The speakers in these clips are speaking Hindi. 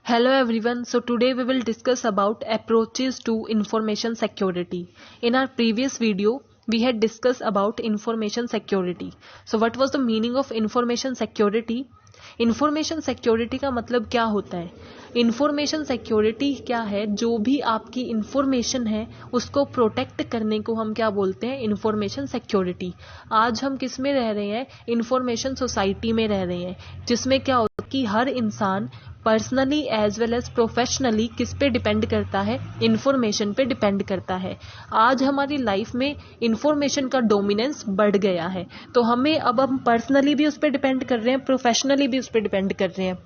Hello everyone. So today we will discuss about approaches to information security. In our previous video, we had discussed about information security. So what was the meaning of information security? Information security का मतलब क्या होता है? इंफॉर्मेशन सिक्योरिटी क्या है? जो भी आपकी इंफॉर्मेशन है उसको प्रोटेक्ट करने को हम क्या बोलते हैं? Information security. आज हम किस में रह रहे हैं? इंफॉर्मेशन सोसाइटी में रह रहे हैं, जिसमें क्या होता है कि हर इंसान personally as well as professionally किस पे डिपेंड करता है? इंफॉर्मेशन पे डिपेंड करता है. आज हमारी लाइफ में इंफॉर्मेशन का डोमिनेंस बढ़ गया है, तो अब हम पर्सनली भी उस पर डिपेंड कर रहे हैं, प्रोफेशनली भी उस पर डिपेंड कर रहे हैं.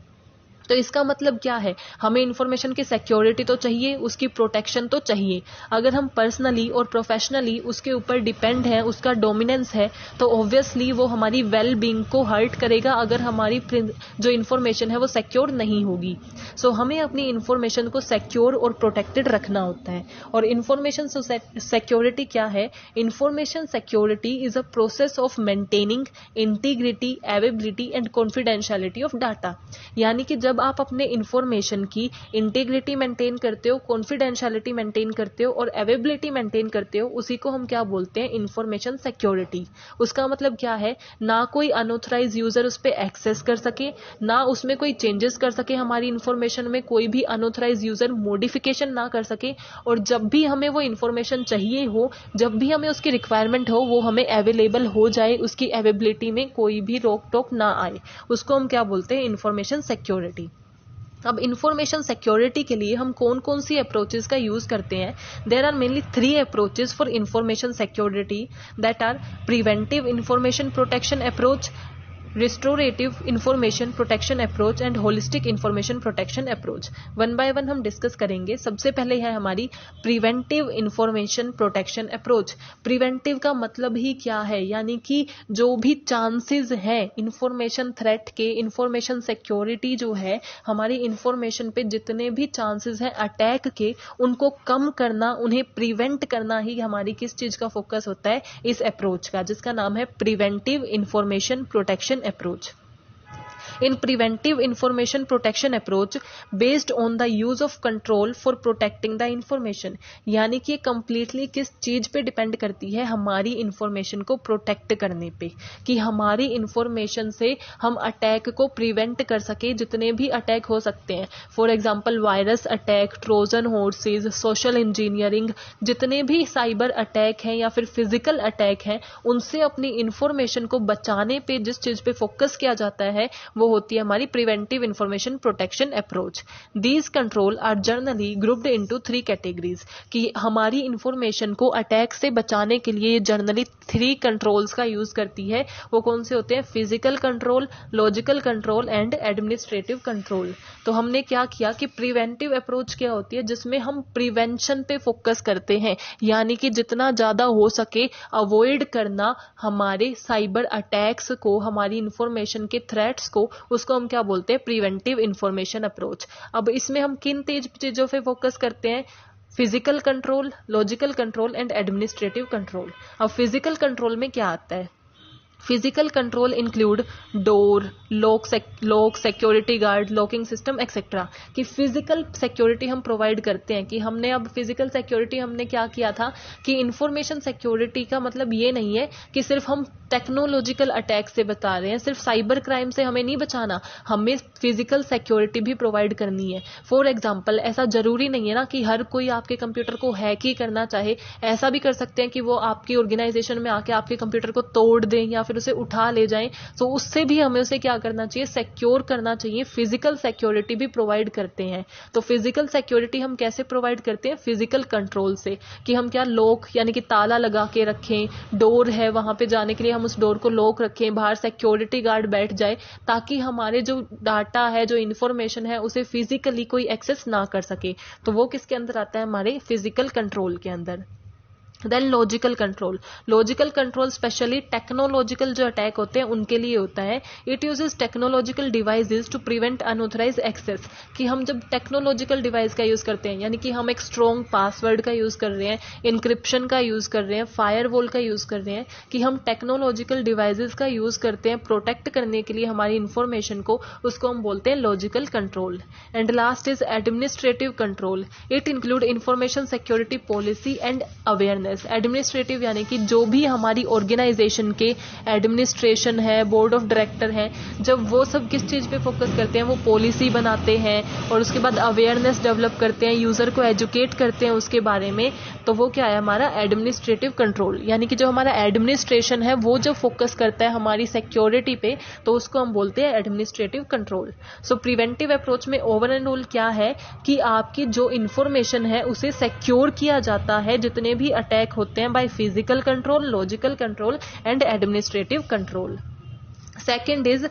तो इसका मतलब क्या है? हमें इंफॉर्मेशन की सिक्योरिटी तो चाहिए, उसकी प्रोटेक्शन तो चाहिए. अगर हम पर्सनली और प्रोफेशनली उसके ऊपर डिपेंड है, उसका डोमिनेंस है, तो ऑब्वियसली वो हमारी वेल बीइंग को हर्ट करेगा अगर हमारी जो इंफॉर्मेशन है वो सिक्योर नहीं होगी. सो हमें अपनी इंफॉर्मेशन को सिक्योर और प्रोटेक्टेड रखना होता है. और इंफॉर्मेशन सिक्योरिटी क्या है? Information security is a process of maintaining integrity, availability and confidentiality of data. यानी कि जब आप अपने इंफॉर्मेशन की इंटीग्रिटी मेंटेन करते हो, कॉन्फिडेंशियलिटी मेंटेन करते हो और अवेलेबिलिटी मेंटेन करते हो, उसी को हम क्या बोलते हैं? Information security. उसका मतलब क्या है? ना कोई अनऑथराइज यूजर उस पर एक्सेस कर सके, ना उसमें कोई चेंजेस कर सके, हमारी इंफॉर्मेशन में कोई भी अनऑथराइज यूजर मॉडिफिकेशन ना कर सके, और जब भी हमें वो इंफॉर्मेशन चाहिए हो, जब भी हमें उसकी रिक्वायरमेंट हो, वो हमें अवेलेबल हो जाए, उसकी अवेलेबिलिटी में कोई भी रोक टोक ना आए. उसको हम क्या बोलते हैं? Information security. अब इंफॉर्मेशन सिक्योरिटी के लिए हम कौन कौन सी अप्रोचेस का यूज करते हैं? There are mainly 3 approaches for information security, that are preventive information protection approach, restorative information protection approach and holistic information protection approach. One by one हम डिस्कस करेंगे. सबसे पहले है हमारी preventive information protection approach. Preventive का मतलब ही क्या है? यानी कि जो भी चांसेस हैं इंफॉर्मेशन थ्रेट के, इंफॉर्मेशन सिक्योरिटी जो है, हमारी इंफॉर्मेशन पे जितने भी चांसेस हैं अटैक के, उनको कम करना, उन्हें प्रिवेंट करना ही हमारी किस चीज का फोकस होता है? इस अप्रोच का, जिसका नाम है preventive information protection approach. In preventive information protection approach based on the use of control for protecting the information. यानी कि कंप्लीटली किस चीज पे डिपेंड करती है? हमारी इंफॉर्मेशन को प्रोटेक्ट करने पे, कि हमारी इंफॉर्मेशन से हम अटैक को प्रिवेंट कर सके, जितने भी अटैक हो सकते हैं. For example virus attack, Trojan horse's, social engineering, जितने भी साइबर अटैक हैं या फिर फिजिकल अटैक हैं, उनसे अपनी इंफॉर्मेशन को बचाने पे जिस चीज पे फोकस किया जाता है वो होती है हमारी preventive information protection approach. These control are generally grouped into 3 categories. कि हमारी इंफॉर्मेशन को अटैक से बचाने के लिए जनरली 3 कंट्रोल्स का यूज करती है. वो कौन से होते हैं? Physical control, logical control and administrative control. तो हमने क्या किया कि प्रिवेंटिव अप्रोच क्या होती है? जिसमें हम प्रिवेंशन पे फोकस करते हैं, यानी कि जितना ज्यादा हो सके अवॉइड करना हमारे साइबर अटैक्स को, हमारी इंफॉर्मेशन के थ्रेट्स को. उसको हम क्या बोलते हैं? Preventive information approach. अब इसमें हम किन चीजों पे फोकस करते हैं? Physical control, logical control and administrative control. अब फिजिकल कंट्रोल में क्या आता है? Physical control include door, lock, security guard, locking system etcetera. कि फिजिकल सिक्योरिटी हम प्रोवाइड करते हैं. कि हमने अब फिजिकल सिक्योरिटी हमने क्या किया था कि इंफॉर्मेशन सिक्योरिटी का मतलब ये नहीं है कि सिर्फ हम टेक्नोलॉजिकल अटैक से बता रहे हैं, सिर्फ साइबर क्राइम से हमें नहीं बचाना, हमें फिजिकल सिक्योरिटी भी प्रोवाइड करनी है. फॉर एग्जाम्पल, ऐसा जरूरी नहीं है ना कि हर कोई आपके कंप्यूटर को हैक ही करना चाहे. ऐसा भी कर सकते हैं कि वो आपकी ऑर्गेनाइजेशन में आके आपके कंप्यूटर को तोड़ दें या फिर उसे उठा ले जाएं. तो उससे भी हमें उसे क्या करना चाहिए? सिक्योर करना चाहिए. फिजिकल सिक्योरिटी भी प्रोवाइड करते हैं. तो फिजिकल सिक्योरिटी हम कैसे प्रोवाइड करते हैं? फिजिकल कंट्रोल से. कि हम क्या लॉक यानी कि ताला लगा के रखें, डोर है वहां पे जाने के लिए हम उस डोर को लॉक रखें, बाहर सिक्योरिटी गार्ड बैठ जाए, ताकि हमारे जो डाटा है, जो इंफॉर्मेशन है, उसे फिजिकली कोई एक्सेस ना कर सके. तो वो किसके अंदर आता है? हमारे फिजिकल कंट्रोल के अंदर. Then logical control specially technological जो अटैक होते हैं उनके लिए होता है. It uses technological devices to prevent unauthorize access. कि हम जब टेक्नोलॉजिकल डिवाइस का यूज करते हैं, यानी कि हम एक स्ट्रॉन्ग पासवर्ड का यूज कर रहे हैं, इंक्रिप्शन का यूज कर रहे हैं, फायरवॉल का यूज कर रहे हैं, कि हम टेक्नोलॉजिकल डिवाइसेस का यूज करते हैं प्रोटेक्ट करने के लिए हमारी इंफॉर्मेशन को, उसको हम बोलते हैं logical control. And last is administrative control. It include information security policy and awareness. Administrative यानी कि जो भी हमारी ऑर्गेनाइजेशन के एडमिनिस्ट्रेशन है, बोर्ड ऑफ डायरेक्टर है, जब वो सब किस चीज पे फोकस करते हैं, वो पॉलिसी बनाते हैं और उसके बाद अवेयरनेस डेवलप करते हैं, यूजर को एजुकेट करते हैं उसके बारे में, तो वो क्या है हमारा एडमिनिस्ट्रेटिव कंट्रोल. यानी कि जो हमारा एडमिनिस्ट्रेशन है वो जब फोकस करता है हमारी सिक्योरिटी पे, तो उसको हम बोलते हैं एडमिनिस्ट्रेटिव कंट्रोल. सो प्रिवेंटिव अप्रोच में ओवर एंड ऑल क्या है कि आपकी जो इंफॉर्मेशन है उसे सिक्योर किया जाता है जितने भी अटैक होते हैं by physical control, logical control and administrative control. Second is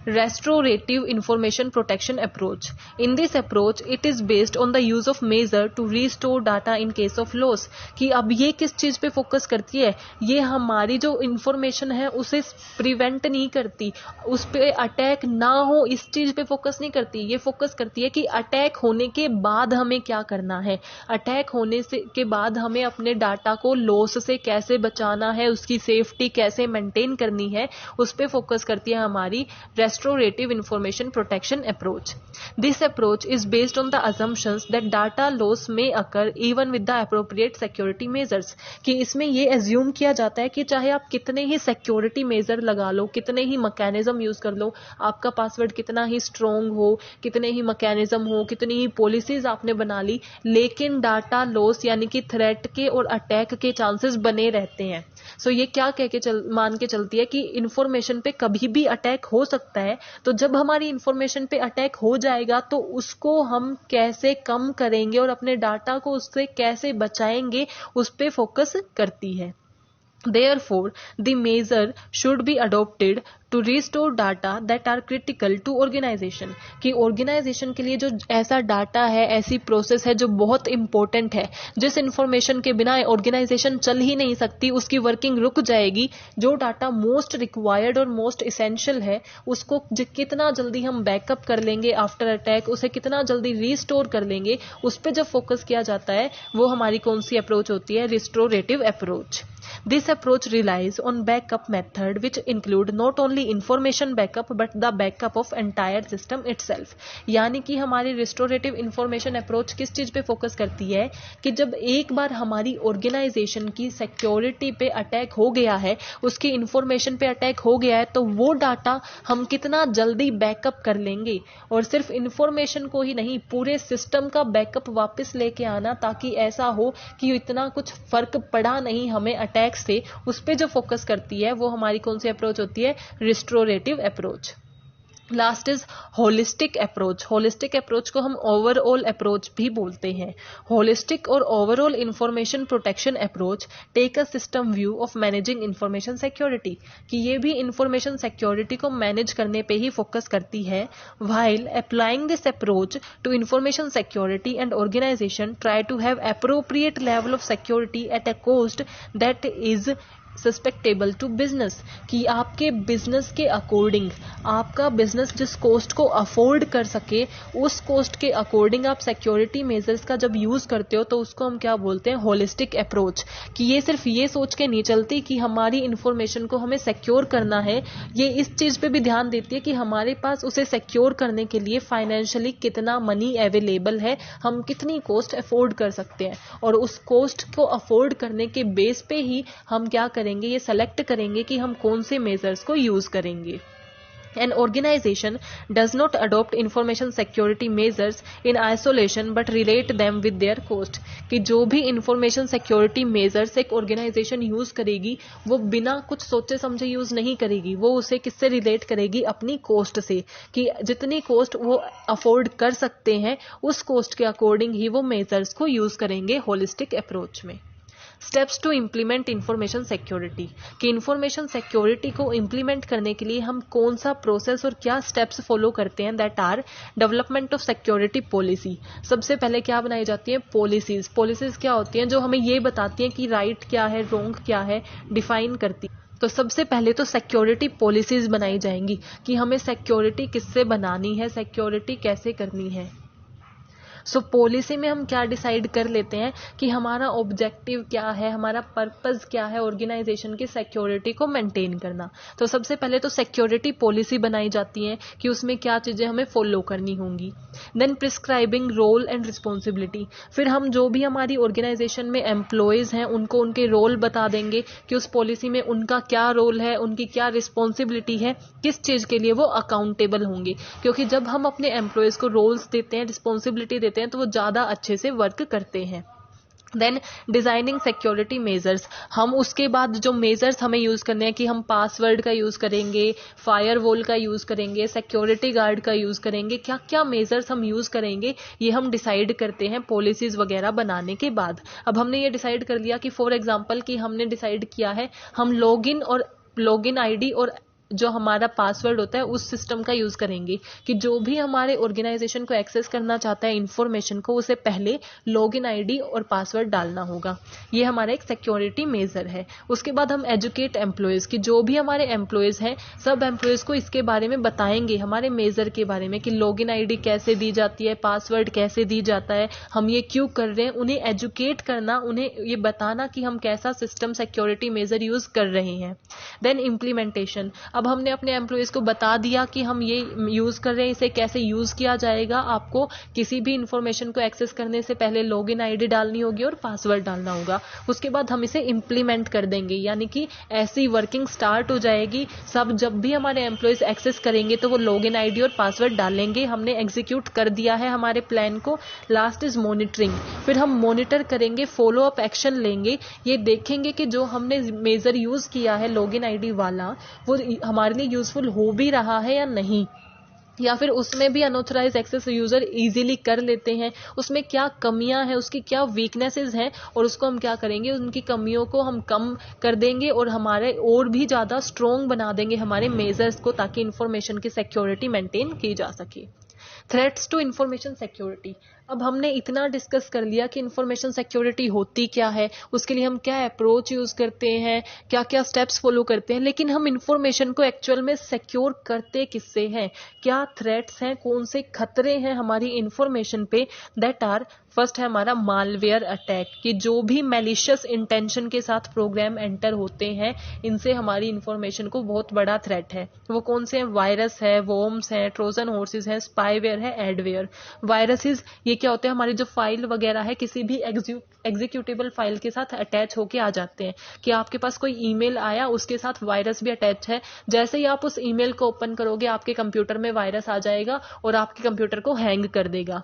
restorative information protection approach. In this approach, it is based on the use of measure to restore data in case of loss. कि अब ये किस चीज पे फोकस करती है, ये हमारी जो इंफॉर्मेशन है उसे प्रिवेंट नहीं करती, उस पे अटैक ना हो इस चीज पे फोकस नहीं करती. ये फोकस करती है कि अटैक होने के बाद हमें क्या करना है, अटैक होने से के बाद हमें अपने डाटा को लॉस से कैसे बचाना है, उसकी सेफ्टी कैसे मेंटेन करनी है, उस पे फोकस करती है हमारी restorative information protection approach. This approach is based on the assumptions that data loss may occur even with the appropriate security measures. कि इसमें ये assume किया जाता है कि चाहे आप कितने ही security measure लगा लो, कितने ही mechanism use कर लो, आपका पासवर्ड कितना ही strong हो, कितने ही mechanism हो, कितनी ही policies आपने बना ली, लेकिन डाटा लॉस यानी कि थ्रेट के और अटैक के चांसेस बने रहते हैं. सो ये क्या कह के मान के चलती है कि इंफॉर्मेशन पे कभी भी अटैक हो सकता है. तो जब हमारी इंफॉर्मेशन पे अटैक हो जाएगा तो उसको हम कैसे कम करेंगे और अपने डाटा को उससे कैसे बचाएंगे, उस पे फोकस करती है. Therefore, the measure should be adopted to restore data that are critical to organization. कि organization के लिए जो ऐसा डाटा है, ऐसी प्रोसेस है जो बहुत इंपॉर्टेंट है, जिस इंफॉर्मेशन के बिना ऑर्गेनाइजेशन चल ही नहीं सकती, उसकी वर्किंग रुक जाएगी, जो डाटा मोस्ट रिक्वायर्ड और मोस्ट इसेंशियल है, उसको कितना जल्दी हम बैकअप कर लेंगे आफ्टर अटैक, उसे कितना जल्दी रीस्टोर कर लेंगे, उस पर जब फोकस किया जाता है वो हमारी कौन सी अप्रोच होती है, restorative approach. This approach relies on backup method which include not only information backup but the backup of entire system itself. यानी कि हमारी restorative information approach किस चीज पे फोकस करती है कि जब एक बार हमारी ऑर्गेनाइजेशन की सिक्योरिटी पे अटैक हो गया है, उसकी इंफॉर्मेशन पे अटैक हो गया है, तो वो डाटा हम कितना जल्दी बैकअप कर लेंगे, और सिर्फ इंफॉर्मेशन को ही नहीं पूरे सिस्टम का बैकअप वापस लेके आना, ताकि ऐसा हो कि इतना कुछ फर्क पड़ा नहीं हमें अटैक से. उस पे जो फोकस करती है वो हमारी कौन सी अप्रोच होती है, restorative approach. Last is holistic approach. Holistic approach को हम ओवरऑल अप्रोच भी बोलते हैं. होलिस्टिक और overall information protection approach take a system view of managing information security. कि ये भी इंफॉर्मेशन सिक्योरिटी को मैनेज करने पे ही फोकस करती है. While applying this approach to information security and organisation try to have appropriate level of security at a cost that is acceptable to business. कि आपके बिजनेस के अकॉर्डिंग, आपका बिजनेस जिस कॉस्ट को अफोर्ड कर सके, उस कॉस्ट के अकॉर्डिंग आप सिक्योरिटी मेजर्स का जब यूज करते हो तो उसको हम क्या बोलते हैं, होलिस्टिक अप्रोच. कि ये सिर्फ ये सोच के नहीं चलती कि हमारी इंफॉर्मेशन को हमें सिक्योर करना है, ये इस चीज पे भी ध्यान देती है कि हमारे पास उसे सिक्योर करने के लिए फाइनेंशियली कितना मनी अवेलेबल है, हम कितनी कॉस्ट अफोर्ड कर सकते हैं, और उस कॉस्ट को अफोर्ड करने के बेस पे ही हम क्या करेंगे, ये सेलेक्ट करेंगे कि हम कौन से मेजर्स को यूज करेंगे. An organization does not adopt information security measures in isolation but relate them with their cost. कि जो भी information security measures एक organization यूज करेगी वो बिना कुछ सोचे समझे यूज नहीं करेगी, वो उसे किससे रिलेट करेगी, अपनी कॉस्ट से. कि जितनी कॉस्ट वो अफोर्ड कर सकते हैं उस कॉस्ट के अकॉर्डिंग ही वो मेजर्स को यूज करेंगे होलिस्टिक अप्रोच में. Steps to implement information security, कि इंफॉर्मेशन सिक्योरिटी को इम्प्लीमेंट करने के लिए हम कौन सा प्रोसेस और क्या स्टेप्स फॉलो करते हैं, that are development of security policy. सबसे पहले क्या बनाई जाती है, पॉलिसीज। पॉलिसीज क्या होती हैं, जो हमें ये बताती हैं कि राइट क्या है, रॉन्ग क्या है, डिफाइन करती। तो सबसे पहले तो सिक्योरिटी पॉलिसीज बनाई जाएंगी कि हमें सिक्योरिटी किससे बनानी है, सिक्योरिटी कैसे करनी है। सो पॉलिसी में हम क्या डिसाइड कर लेते हैं कि हमारा ऑब्जेक्टिव क्या है, हमारा पर्पस क्या है ऑर्गेनाइजेशन की सिक्योरिटी को मेंटेन करना। तो सबसे पहले तो सिक्योरिटी पॉलिसी बनाई जाती है कि उसमें क्या चीज़ें हमें फॉलो करनी होंगी। Then prescribing role and responsibility, फिर हम जो भी हमारी ऑर्गेनाइजेशन में एम्प्लॉयज़ हैं उनको उनके रोल बता देंगे कि उस पॉलिसी में उनका क्या रोल है, उनकी क्या रिस्पॉन्सिबिलिटी है, किस चीज़ के लिए वो अकाउंटेबल होंगे। क्योंकि जब हम अपने एम्प्लॉयज़ को रोल्स देते हैं, रिस्पॉन्सिबिलिटी देते हैं, तो वो ज़्यादा अच्छे से वर्क करते हैं। देन डिजाइनिंग सिक्योरिटी मेजर्स, हम उसके बाद जो मेजर्स हमें यूज़ करने हैं कि हम पासवर्ड का यूज़ करेंगे, फायरवॉल का यूज़ करेंगे, सिक्योरिटी गार्ड का यूज़ करेंगे, क्या क्या मेजर्स हम यूज़ करेंगे, ये हम डिसाइड करते हैं पॉलिसीज़ वगैरह बनाने के बाद। अब हमने ये डिसाइड कर लिया कि फॉर एग्जांपल कि हमने डिसाइड किया है हम लॉगिन आईडी और जो हमारा पासवर्ड होता है उस सिस्टम का यूज़ करेंगे, कि जो भी हमारे ऑर्गेनाइजेशन को एक्सेस करना चाहता है इंफॉर्मेशन को, उसे पहले लॉगिन आईडी और पासवर्ड डालना होगा। ये हमारा एक सिक्योरिटी मेजर है। उसके बाद हम एजुकेट एम्प्लॉयज़, कि जो भी हमारे एम्प्लॉयज़ हैं सब एम्प्लॉयज़ को इसके बारे में बताएंगे, हमारे मेजर के बारे में, कि लॉगिन आईडी कैसे दी जाती है, पासवर्ड कैसे दी जाता है, हम ये क्यों कर रहे हैं। उन्हें एजुकेट करना, उन्हें ये बताना कि हम कैसा सिस्टम सिक्योरिटी मेजर यूज़ कर रहे हैं। देन इम्प्लीमेंटेशन, अब हमने अपने एम्प्लॉयज़ को बता दिया कि हम ये यूज़ कर रहे हैं, इसे कैसे यूज़ किया जाएगा। आपको किसी भी इंफॉर्मेशन को एक्सेस करने से पहले लॉगिन आईडी डालनी होगी और पासवर्ड डालना होगा। उसके बाद हम इसे इम्प्लीमेंट कर देंगे, यानी कि ऐसी वर्किंग स्टार्ट हो जाएगी। सब जब भी हमारे एम्प्लॉयज़ एक्सेस करेंगे तो वो लॉगिन आईडी और पासवर्ड डालेंगे। हमने एग्जीक्यूट कर दिया है हमारे प्लान को। लास्ट इज मॉनिटरिंग, फिर हम मॉनिटर करेंगे, फॉलो अप एक्शन लेंगे, ये देखेंगे कि जो हमने मेजर यूज़ किया है लॉगिन आईडी वाला, वो हमारे लिए यूजफुल हो भी रहा है या नहीं, या फिर उसमें भी अनऑथराइज एक्सेस यूजर इजीली कर लेते हैं, उसमें क्या कमियां हैं, उसकी क्या वीकनेसेस हैं, और उसको हम क्या करेंगे, उनकी कमियों को हम कम कर देंगे और हमारे और भी ज़्यादा स्ट्रॉन्ग बना देंगे हमारे मेजर्स को, ताकि इंफॉर्मेशन की सिक्योरिटी मेंटेन की जा सके। थ्रेट्स टू इंफॉर्मेशन सिक्योरिटी, अब हमने इतना डिस्कस कर लिया कि इंफॉर्मेशन सिक्योरिटी होती क्या है, उसके लिए हम क्या अप्रोच यूज़ करते हैं, क्या क्या स्टेप्स फॉलो करते हैं, लेकिन हम इंफॉर्मेशन को एक्चुअल में सिक्योर करते किससे हैं, क्या थ्रेट्स हैं, कौन से खतरे हैं हमारी इंफॉर्मेशन पे। दैट आर, फर्स्ट है हमारा मालवेयर अटैक, कि जो भी मैलिशियस इंटेंशन के साथ प्रोग्राम एंटर होते हैं, इनसे हमारी इंफॉर्मेशन को बहुत बड़ा थ्रेट है। वो कौन से हैं, वायरस है, वॉर्म्स हैं, ट्रोजन हॉर्सेस हैं, स्पाईवेयर है, एडवेयर। वायरसेस ये क्या होते हैं, हमारी जो फाइल वगैरह है किसी भी एग्जीक्यूटेबल फाइल के साथ अटैच होके आ जाते हैं, कि आपके पास कोई ईमेल आया, उसके साथ वायरस भी अटैच है, जैसे ही आप उस ईमेल को ओपन करोगे आपके कंप्यूटर में वायरस आ जाएगा और आपके कंप्यूटर को हैंग कर देगा।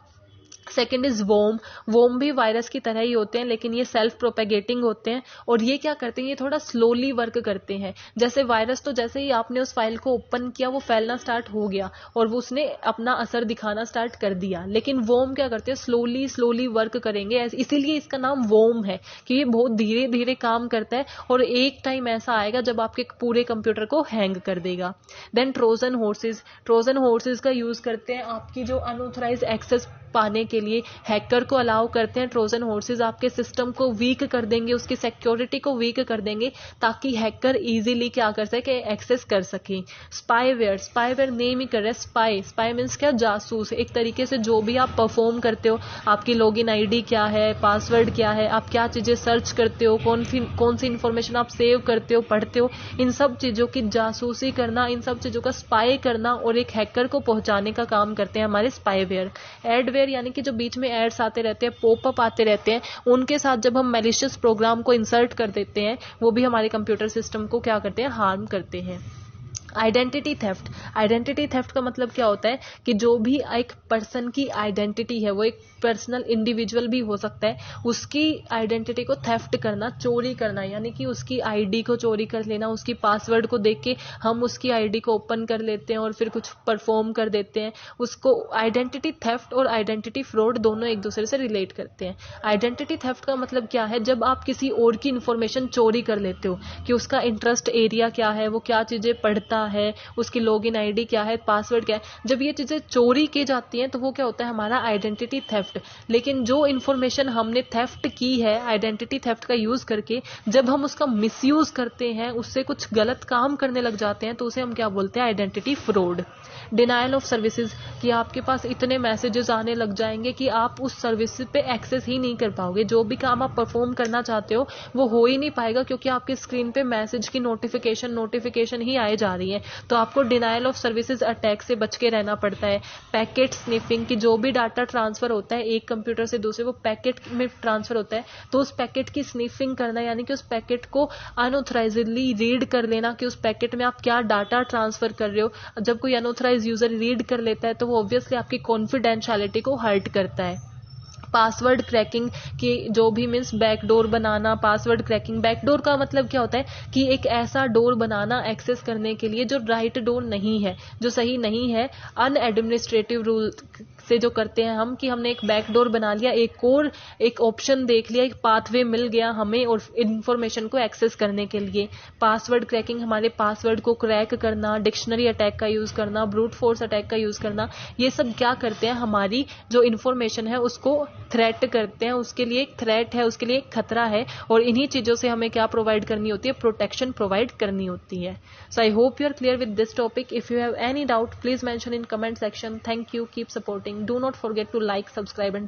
सेकेंड इज वोम भी वायरस की तरह ही होते हैं, लेकिन ये सेल्फ प्रोपेगेटिंग होते हैं, और ये क्या करते हैं, ये थोड़ा स्लोली वर्क करते हैं। जैसे वायरस तो जैसे ही आपने उस फाइल को ओपन किया वो फैलना स्टार्ट हो गया और वो उसने अपना असर दिखाना स्टार्ट कर दिया, लेकिन वोम क्या करते हैं, स्लोली वर्क करेंगे। इसीलिए इसका नाम वोम है, कि ये बहुत धीरे धीरे काम करता है और एक टाइम ऐसा आएगा जब आपके पूरे कंप्यूटर को हैंग कर देगा। देन ट्रोजन हॉर्सेस का यूज करते हैं आपकी जो अनऑथराइज एक्सेस पाने के लिए, हैकर को अलाउ करते हैं। ट्रोजन हॉर्सेस आपके सिस्टम को वीक कर देंगे, उसकी सिक्योरिटी को वीक कर देंगे, ताकि हैकर इजीली क्या कर सके, एक्सेस कर सके। स्पाईवेयर नेम ही कर रहे हैं, स्पाई मीन्स क्या, जासूस। एक तरीके से जो भी आप परफॉर्म करते हो, आपकी लॉगिन आईडी क्या है, पासवर्ड क्या है, आप क्या चीजें सर्च करते हो, कौन सी इंफॉर्मेशन आप सेव करते हो, पढ़ते हो, इन सब चीजों की जासूसी करना, इन सब चीजों का स्पाई करना और एक हैकर को पहुंचाने का काम करते हैं हमारे स्पाईवेयर। एडवेयर यानी कि जो बीच में एड्स आते रहते हैं, पॉपअप आते रहते हैं, उनके साथ जब हम मैलिशियस प्रोग्राम को इंसर्ट कर देते हैं, वो भी हमारे कंप्यूटर सिस्टम को क्या करते हैं, हार्म करते हैं। आइडेंटिटी थेफ्ट का मतलब क्या होता है कि जो भी एक पर्सन की आइडेंटिटी है, वो एक पर्सनल इंडिविजुअल भी हो सकता है, उसकी आइडेंटिटी को थेफ्ट करना, चोरी करना, यानी कि उसकी आईडी को चोरी कर लेना, उसकी पासवर्ड को देख के हम उसकी आईडी को ओपन कर लेते हैं और फिर कुछ परफॉर्म कर देते हैं, उसको आइडेंटिटी थेफ्ट और आइडेंटिटी फ्रॉड दोनों एक दूसरे से रिलेट करते हैं। आइडेंटिटी थेफ्ट का मतलब क्या है, जब आप किसी और की इन्फॉर्मेशन चोरी कर लेते हो कि उसका इंटरेस्ट एरिया क्या है, वो क्या चीजें पढ़ता है, उसकी लॉगिन आईडी क्या है, पासवर्ड क्या है, जब ये चीजें चोरी की जाती हैं तो वो क्या होता है, हमारा आइडेंटिटी थेफ्ट। लेकिन जो इन्फॉर्मेशन हमने थेफ्ट की है आइडेंटिटी थेफ्ट का यूज करके, जब हम उसका मिसयूज करते हैं, उससे कुछ गलत काम करने लग जाते हैं, तो उसे हम क्या बोलते हैं, identity fraud. Denial of services, कि आपके पास इतने मैसेजेस आने लग जाएंगे कि आप उस सर्विस पे एक्सेस ही नहीं कर पाओगे, जो भी काम आप परफॉर्म करना चाहते हो वो ही नहीं पाएगा, क्योंकि आपके स्क्रीन पे मैसेज की नोटिफिकेशन ही आए जा रही है। तो आपको डिनायल ऑफ सर्विसेज अटैक से बच के रहना पड़ता है। पैकेट स्निफिंग, की जो भी डाटा ट्रांसफर होता है एक कंप्यूटर से दूसरे, वो पैकेट में ट्रांसफर होता है, तो उस पैकेट की स्निफिंग करना, यानी कि उस पैकेट को अनऑथराइजडली रीड कर लेना कि उस पैकेट में आप क्या डाटा ट्रांसफर कर रहे हो। जब कोई अनऑथराइज यूजर रीड कर लेता है तो वो ऑब्वियसली आपकी कॉन्फिडेंशियलिटी को हर्ट करता है। पासवर्ड क्रैकिंग, की जो भी मीन्स बैकडोर बनाना, पासवर्ड क्रैकिंग, बैकडोर का मतलब क्या होता है कि एक ऐसा डोर बनाना एक्सेस करने के लिए जो राइट डोर नहीं है, जो सही नहीं है, अनएडमिनिस्ट्रेटिव रूल से जो करते हैं हम, कि हमने एक बैकडोर बना लिया, एक ऑप्शन देख लिया, एक पाथवे मिल गया हमें और इन्फॉर्मेशन को एक्सेस करने के लिए। पासवर्ड क्रैकिंग, हमारे पासवर्ड को क्रैक करना, डिक्शनरी अटैक का यूज करना, ब्रूट फोर्स अटैक का यूज करना, ये सब क्या करते हैं, हमारी जो इन्फॉर्मेशन है उसको थ्रेट करते हैं, उसके लिए एक थ्रेट है, उसके लिए एक खतरा है, और इन्हीं चीजों से हमें क्या प्रोवाइड करनी होती है, प्रोटेक्शन प्रोवाइड करनी होती है। So I hope you are clear with this topic. If you have any doubt, please mention in comment section. Thank you. Keep supporting. Do not forget to like, subscribe and